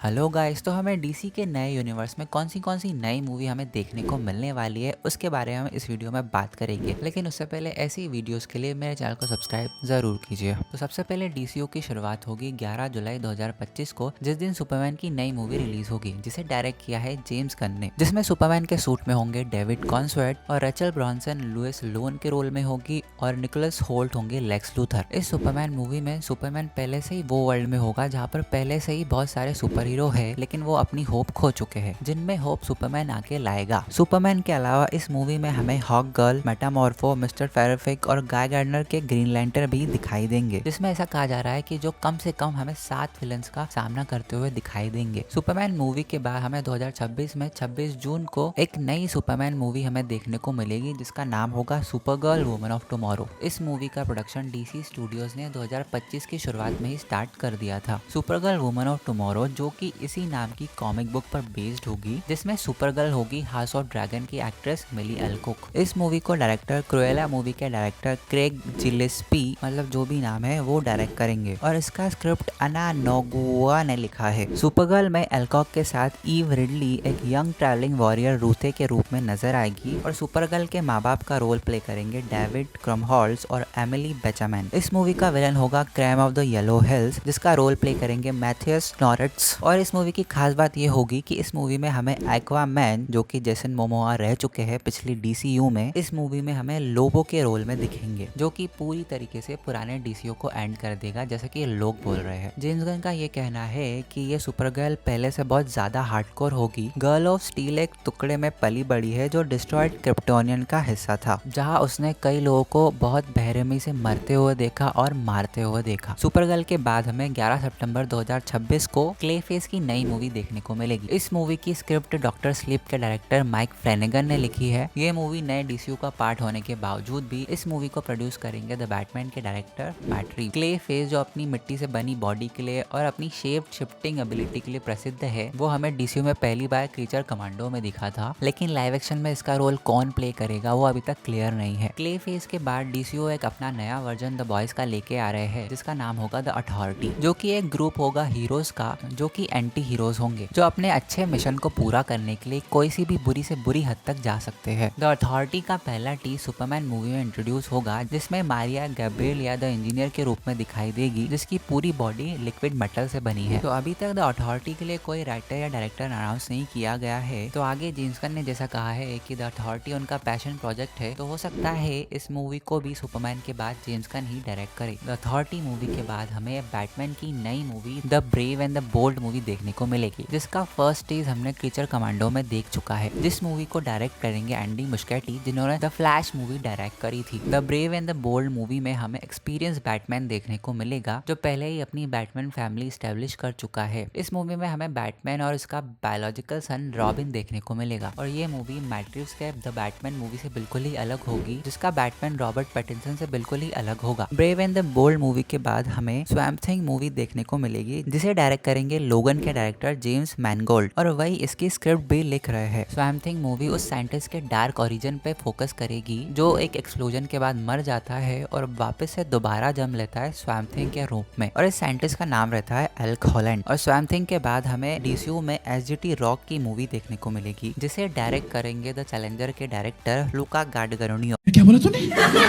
Hello guys, तो हमें DC के नए यूनिवर्स में कौन सी नई मूवी हमें देखने को मिलने वाली है उसके बारे में हम इस वीडियो में बात करेंगे। लेकिन उससे पहले ऐसी वीडियोस के लिए मेरे चैनल को सब्सक्राइब जरूर कीजिए। तो सबसे पहले डीसीयू की शुरुआत होगी 11 जुलाई 2025 को, जिस दिन सुपरमैन की नई मूवी रिलीज होगी, जिसे डायरेक्ट किया है जेम्स गन ने, जिसमें सुपरमैन के सूट में होंगे डेविड कॉन्सवर्थ और रेचल ब्रॉनसन लुइस लोन के रोल में होगी और निकोलस होल्ट होंगे लेक्स लूथर। इस सुपरमैन मूवी में सुपरमैन पहले से ही वो वर्ल्ड में होगा जहाँ पर पहले से ही बहुत सारे सुपर हीरो है, लेकिन वो अपनी होप खो चुके हैं, जिनमें होप सुपरमैन आके लाएगा। सुपरमैन के अलावा इस मूवी में हमें हॉक गर्ल, मेटामॉर्फो, मिस्टर फेराफिक और गाय गार्डनर के ग्रीन लैंटर्न भी दिखाई देंगे, जिसमें ऐसा कहा जा रहा है कि जो कम से कम हमें 7 विलन्स का सामना करते हुए दिखाई देंगे। सुपरमैन मूवी के बाद हमें 2026 में 26 जून को एक नई सुपरमैन मूवी हमें देखने को मिलेगी, जिसका नाम होगा सुपरगर्ल वुमन ऑफ टुमारो। इस मूवी का प्रोडक्शन डीसी स्टूडियोज ने 2025 की शुरुआत में ही स्टार्ट कर दिया था। सुपरगर्ल वुमन ऑफ टुमारो, जो कि इसी नाम की कॉमिक बुक पर बेस्ड होगी, जिसमें सुपरगर्ल होगी हाउस ऑफ ड्रैगन की एक्ट्रेस मिली एल्कोक। इस मूवी को डायरेक्टर क्रुएला मूवी के डायरेक्टर क्रेग जिलेस्पी, मतलब जो भी नाम है, वो डायरेक्ट करेंगे और इसका स्क्रिप्ट अना नोगुआ ने लिखा है। सुपरगर्ल में एल्कोक के साथ ईव रिडली एक यंग ट्रैवलिंग वॉरियर रूथे के रूप में नजर आएगी और सुपरगर्ल के माँ बाप का रोल प्ले करेंगे डेविड क्रमहॉल्स और एमिली बेचामैन। इस मूवी का विलन होगा Cram of the Yellow Hills, जिसका रोल प्ले करेंगे मैथियस नॉरेट्स। और इस मूवी की खास बात ये होगी कि इस मूवी में हमें एक्वामैन, जो कि जेसन मोमोआ रह चुके हैं पिछली डीसीयू में, इस मूवी में हमें लोबो के रोल में दिखेंगे, जो कि पूरी तरीके से पुराने डीसीयू को एंड कर देगा, जैसा कि लोग बोल रहे हैं। जेम्स गन का ये कहना है कि ये सुपरगर्ल पहले से बहुत ज्यादा हार्डकोर होगी। गर्ल ऑफ स्टील एक टुकड़े में पली बड़ी है जो डिस्ट्रॉयड क्रिप्टोनियन का हिस्सा था, जहाँ उसने कई लोगों को बहुत बेरहमी से मरते हुए देखा और मारते हुए देखा। सुपरगर्ल के बाद हमें 11 सितंबर 2026 को क्लेफेस की नई मूवी देखने को मिलेगी। इस मूवी की स्क्रिप्ट डॉक्टर स्लीप के डायरेक्टर माइक फ्लेनेगन ने लिखी है। ये मूवी नए डीसीयू का पार्ट होने के बावजूद भी इस मूवी को प्रोड्यूस करेंगे द बैटमैन के डायरेक्टर मैट रीव्स। क्लेफेस, जो अपनी मिट्टी से बनी बॉडी के लिए और अपनी शेप शिफ्टिंग एबिलिटी के लिए प्रसिद्ध है, वो हमें डीसीयू में पहली बार क्रीचर कमांडो में दिखा था, लेकिन लाइव एक्शन में इसका रोल कौन प्ले करेगा वो अभी तक क्लियर नहीं है। क्लेफेस के बाद डीसीयू एक अपना नया वर्जन द बॉयज का लेके आ रहे हैं, जिसका नाम होगा द अथॉरिटी, जो कि एक ग्रुप होगा हीरोज का, जो कि एंटी हीरोज होंगे, जो अपने अच्छे मिशन को पूरा करने के लिए कोई सी भी बुरी से बुरी हद तक जा सकते हैं। द अथॉरिटी का पहला टी सुपरमैन मूवी में इंट्रोड्यूस होगा, जिसमें मारिया गैब्रियल या द इंजीनियर के रूप में दिखाई देगी, जिसकी पूरी बॉडी लिक्विड मेटल से बनी है। तो अभी तक द अथॉरिटी के लिए कोई राइटर या डायरेक्टर अनाउंस नहीं किया गया है। तो आगे जेम्स गन ने जैसा कहा है कि द अथॉरिटी उनका पैशन प्रोजेक्ट है, तो हो सकता है इस मूवी को भी सुपरमैन के बाद जेम्स गन ही डायरेक्ट करे। द अथॉरिटी मूवी के बाद हमें बैटमैन की नई movie The Brave and the Bold movie देखने को मिलेगी, जिसका फर्स्ट टीज हमने क्रीचर कमांडो में देख चुका है। जिस मूवी को डायरेक्ट करेंगे एंडी मुस्कैटी, जिन्होंने द फ्लैश मूवी डायरेक्ट करी थी। The Brave and the Bold movie में हमें एक्सपीरियंस बैटमैन देखने को मिलेगा, जो पहले ही अपनी बैटमैन फैमिली स्टैब्लिश कर चुका है। इस मूवी में हमें बैटमैन और इसका बायोलॉजिकल सन रॉबिन देखने को मिलेगा और ये मूवी मैट रीव्स के द बैटमैन मूवी से बिल्कुल ही अलग होगी, जिसका बैटमैन रॉबर्ट पैटिंसन से बिल्कुल ही अलग होगा। Brave and the Bold movie के बाद हमें स्वैम्प थिंग मूवी देखने को मिलेगी, जिसे डायरेक्ट करेंगे लोगन के डायरेक्टर जेम्स मैनगोल्ड, और वही इसकी स्क्रिप्ट भी लिख रहे हैं। स्वैम्प थिंग मूवी उस साइंटिस्ट के डार्क ओरिजिन पे फोकस करेगी, जो एक एक्सप्लोजन के बाद मर जाता है और वापस से दोबारा जन्म लेता है स्वैम्प थिंग के रूप में, और इस साइंटिस्ट का नाम रहता है एल्क हॉलैंड। और स्वैम्प थिंग के बाद हमें डीसीयू में एसजीटी रॉक की मूवी देखने को मिलेगी, जिसे डायरेक्ट करेंगे द चैलेंजर के डायरेक्टर लुका गार्डगरोनियो। क्या बोला तूने?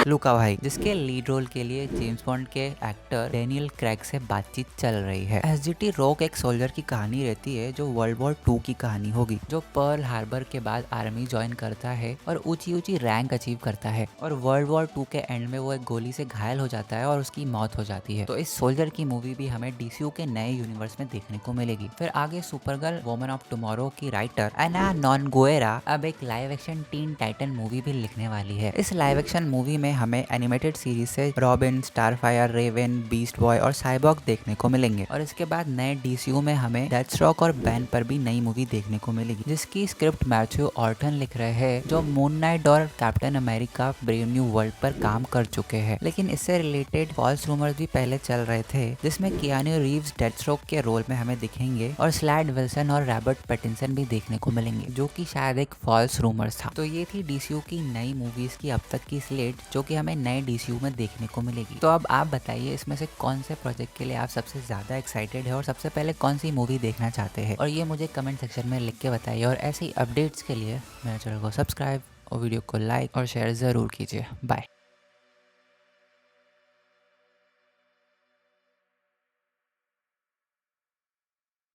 लुका भाई, जिसके लीड रोल के लिए जेम्स बॉन्ड के एक्टर डेनियल क्रेग से बातचीत चल रही है। एसजीटी रॉक एक सोल्जर की कहानी रहती है, जो वर्ल्ड वॉर 2 की कहानी होगी, जो पर्ल हार्बर के बाद आर्मी ज्वाइन करता है और ऊंची ऊंची रैंक अचीव करता है, और वर्ल्ड वॉर 2 के एंड में वो एक गोली से घायल हो जाता है और उसकी मौत हो जाती है। तो इस सोल्जर की मूवी भी हमें डीसीयू के नए यूनिवर्स में देखने को मिलेगी। फिर आगे सुपरगर्ल वुमन ऑफ टुमारो की राइटर एना नोनगुएरा अब एक live action tin Titan movie भी लिखने वाली है। इस लाइव एक्शन मूवी में हमें एनिमेटेड सीरीज से Robin, Starfire, Raven, Beast Boy और साइबॉर्ग देखने को मिलेंगे, और इसके बाद नए डीसीयू में हमें डेथस्ट्रोक और बैन पर भी नई मूवी देखने को मिलेगी, जिसकी स्क्रिप्ट मैथ्यू ऑर्टन लिख रहे हैं, जो मून नाइट और captain America brave new world पर काम कर चुके हैं। लेकिन इससे रिलेटेड फॉल्स रूमर्स भी पहले चल रहे थे, जिसमें कियानू रीव्स डेथस्ट्रोक के रोल में हमें दिखेंगे और स्लैड विल्सन और रॉबर्ट पैटिंसन भी देखने को मिलेंगे, जो कि शायद एक फॉल्स रूमर्स था। तो ये थी डीसीयू की नई मूवीज की अब तक की स्लेट, जो कि हमें नए डीसीयू में देखने को मिलेगी। तो अब आप बताइए, इसमें से कौन से प्रोजेक्ट के लिए आप सबसे ज्यादा एक्साइटेड है और सबसे पहले कौन सी सी मूवी देखना चाहते हैं, और ये मुझे कमेंट सेक्शन में लिख के बताइए। और ऐसी अपडेट्स के लिए मेरे चैनल को सब्सक्राइब और वीडियो को लाइक और शेयर ज़रूर कीजिए। बाय।